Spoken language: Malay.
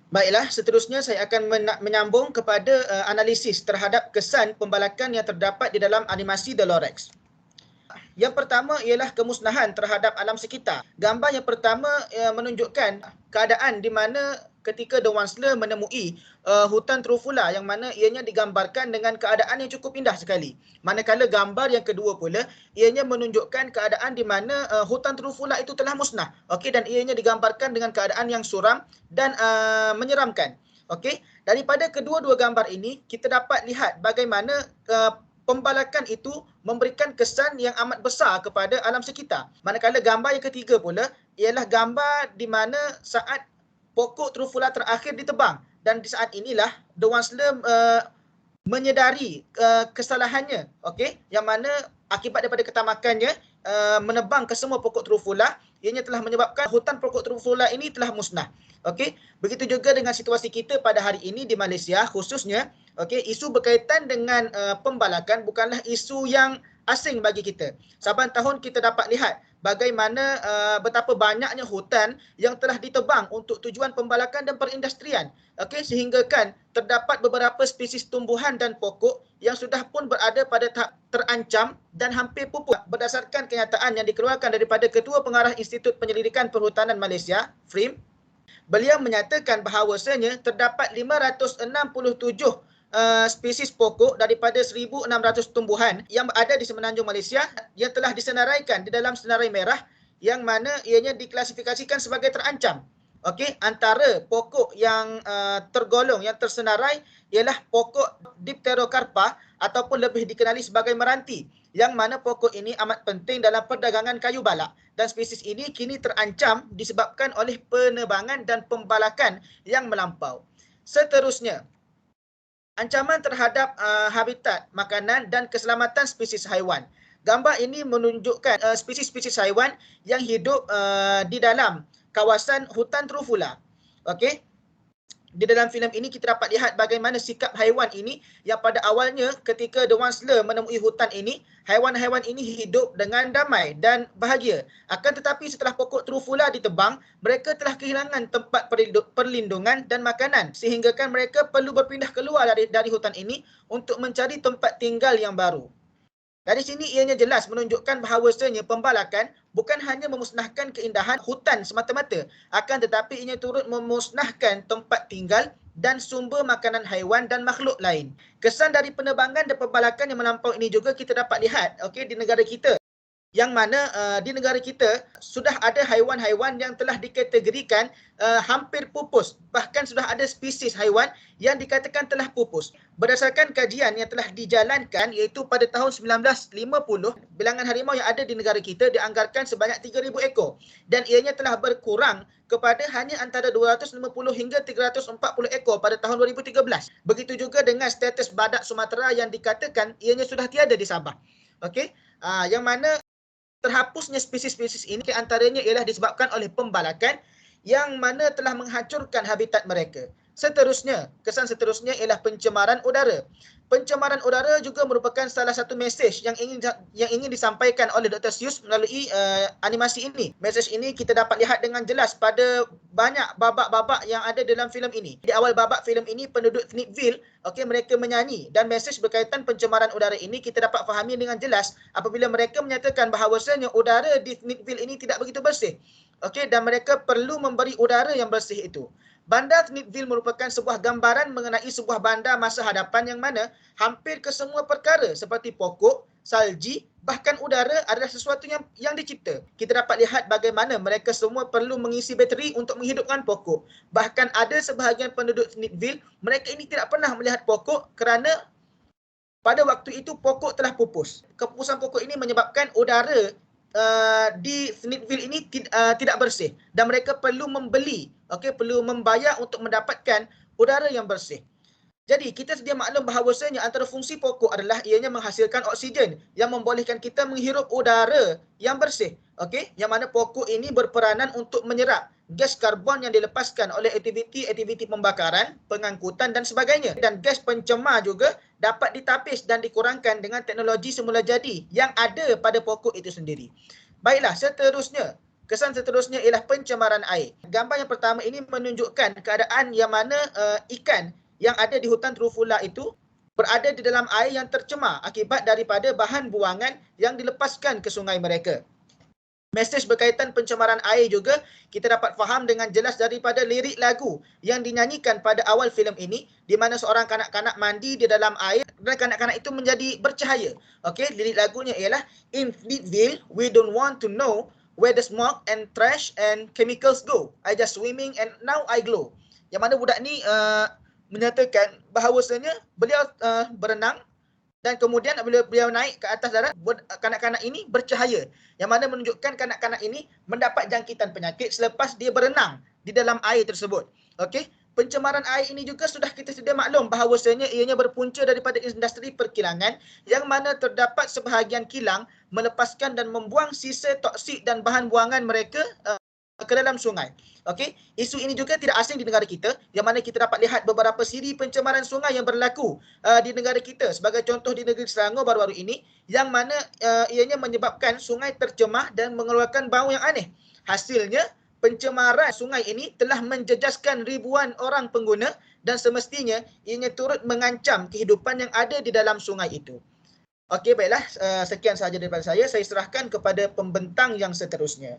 Baiklah, seterusnya saya akan menyambung kepada analisis terhadap kesan pembalakan yang terdapat di dalam animasi The Lorax. Yang pertama ialah kemusnahan terhadap alam sekitar. Gambar yang pertama menunjukkan keadaan di mana ketika The Wansler menemui hutan Trufula yang mana ianya digambarkan dengan keadaan yang cukup indah sekali. Manakala gambar yang kedua pula ianya menunjukkan keadaan di mana hutan Trufula itu telah musnah. Okey, dan ianya digambarkan dengan keadaan yang suram dan menyeramkan. Okey, daripada kedua-dua gambar ini kita dapat lihat bagaimana pembalakan itu memberikan kesan yang amat besar kepada alam sekitar. Manakala gambar yang ketiga pula ialah gambar di mana saat pokok Trufula terakhir ditebang, dan di saat inilah The Wansler menyedari kesalahannya, okey, yang mana akibat daripada ketamakannya menebang ke semua pokok Trufula, ianya telah menyebabkan hutan pokok Trufula ini telah musnah. Okey, begitu juga dengan situasi kita pada hari ini di Malaysia khususnya. Okey, isu berkaitan dengan pembalakan bukanlah isu yang asing bagi kita. Saban tahun kita dapat lihat bagaimana betapa banyaknya hutan yang telah ditebang untuk tujuan pembalakan dan perindustrian. Okey, sehingga kan terdapat beberapa spesies tumbuhan dan pokok yang sudah pun berada pada tahap terancam dan hampir pupus. Berdasarkan kenyataan yang dikeluarkan daripada Ketua Pengarah Institut Penyelidikan Perhutanan Malaysia, FRIM, beliau menyatakan bahawasanya terdapat 567 spesies pokok daripada 1,600 tumbuhan yang ada di semenanjung Malaysia yang telah disenaraikan di dalam senarai merah yang mana ianya diklasifikasikan sebagai terancam. Okey, antara pokok yang tergolong yang tersenarai ialah pokok Dipterocarpa ataupun lebih dikenali sebagai meranti, yang mana pokok ini amat penting dalam perdagangan kayu balak, dan spesies ini kini terancam disebabkan oleh penebangan dan pembalakan yang melampau. Seterusnya, ancaman terhadap habitat makanan dan keselamatan spesies haiwan. Gambar ini menunjukkan spesies-spesies haiwan yang hidup di dalam kawasan hutan Trufula. Okey. Di dalam filem ini kita dapat lihat bagaimana sikap haiwan ini yang pada awalnya ketika The Wansler menemui hutan ini, haiwan-haiwan ini hidup dengan damai dan bahagia. Akan tetapi setelah pokok Trufula ditebang, mereka telah kehilangan tempat perlindungan dan makanan, sehingga kan mereka perlu berpindah keluar dari hutan ini untuk mencari tempat tinggal yang baru. Dari sini ianya jelas menunjukkan bahawasanya pembalakan bukan hanya memusnahkan keindahan hutan semata-mata, akan tetapi ianya turut memusnahkan tempat tinggal dan sumber makanan haiwan dan makhluk lain. Kesan dari penebangan dan pembalakan yang melampau ini juga kita dapat lihat di negara kita, yang mana di negara kita sudah ada haiwan-haiwan yang telah dikategorikan hampir pupus. Bahkan sudah ada spesies haiwan yang dikatakan telah pupus. Berdasarkan kajian yang telah dijalankan iaitu pada tahun 1950, bilangan harimau yang ada di negara kita dianggarkan sebanyak 3,000 ekor dan ianya telah berkurang kepada hanya antara 250 hingga 340 ekor pada tahun 2013. Begitu juga dengan status badak Sumatera yang dikatakan ianya sudah tiada di Sabah. Okey, yang mana terhapusnya spesies-spesies ini antaranya ialah disebabkan oleh pembalakan yang mana telah menghancurkan habitat mereka. Seterusnya, kesan seterusnya ialah pencemaran udara. Pencemaran udara juga merupakan salah satu mesej yang ingin disampaikan oleh Dr. Seuss melalui animasi ini. Mesej ini kita dapat lihat dengan jelas pada banyak babak-babak yang ada dalam filem ini. Di awal babak filem ini, penduduk Smithville, mereka menyanyi, dan mesej berkaitan pencemaran udara ini kita dapat fahami dengan jelas apabila mereka menyatakan bahawasanya udara di Smithville ini tidak begitu bersih. Dan mereka perlu memberi udara yang bersih itu. Bandar Smithville merupakan sebuah gambaran mengenai sebuah bandar masa hadapan yang mana hampir kesemua perkara seperti pokok, salji, bahkan udara adalah sesuatu yang dicipta. Kita dapat lihat bagaimana mereka semua perlu mengisi bateri untuk menghidupkan pokok. Bahkan ada sebahagian penduduk Smithville, mereka ini tidak pernah melihat pokok kerana pada waktu itu pokok telah pupus. Kepupusan pokok ini menyebabkan udara di Smithville ini tidak bersih dan mereka perlu membeli, perlu membayar untuk mendapatkan udara yang bersih. Jadi kita sedia maklum bahawasanya antara fungsi pokok adalah ianya menghasilkan oksigen yang membolehkan kita menghirup udara yang bersih. Yang mana pokok ini berperanan untuk menyerap gas karbon yang dilepaskan oleh aktiviti pembakaran, pengangkutan dan sebagainya. Dan gas pencemar juga dapat ditapis dan dikurangkan dengan teknologi semula jadi yang ada pada pokok itu sendiri. Baiklah, seterusnya, Kesan seterusnya ialah pencemaran air. Gambar yang pertama ini menunjukkan keadaan yang mana ikan yang ada di hutan Trufula itu berada di dalam air yang tercemar akibat daripada bahan buangan yang dilepaskan ke sungai mereka. Mesej berkaitan pencemaran air juga kita dapat faham dengan jelas daripada lirik lagu yang dinyanyikan pada awal filem ini, di mana seorang kanak-kanak mandi di dalam air dan kanak-kanak itu menjadi bercahaya. Okey, lirik lagunya ialah in Fleetville we don't want to know where the smoke and trash and chemicals go. I just swimming and now I glow. Yang mana budak ni menyatakan bahawasanya beliau berenang dan kemudian bila beliau naik ke atas darat, kanak-kanak ini bercahaya. Yang mana menunjukkan kanak-kanak ini mendapat jangkitan penyakit selepas dia berenang di dalam air tersebut. Okey, pencemaran air ini juga sudah kita sedia maklum bahawasanya ianya berpunca daripada industri perkilangan yang mana terdapat sebahagian kilang melepaskan dan membuang sisa toksik dan bahan buangan mereka ke dalam sungai. Okey, isu ini juga tidak asing di negara kita, yang mana kita dapat lihat beberapa siri pencemaran sungai yang berlaku di negara kita. Sebagai contoh di negeri Selangor baru-baru ini, yang mana ianya menyebabkan sungai tercemar dan mengeluarkan bau yang aneh. Hasilnya, pencemaran sungai ini telah menjejaskan ribuan orang pengguna dan semestinya ianya turut mengancam kehidupan yang ada di dalam sungai itu. Okey, baiklah, sekian sahaja daripada saya. Saya serahkan kepada pembentang yang seterusnya.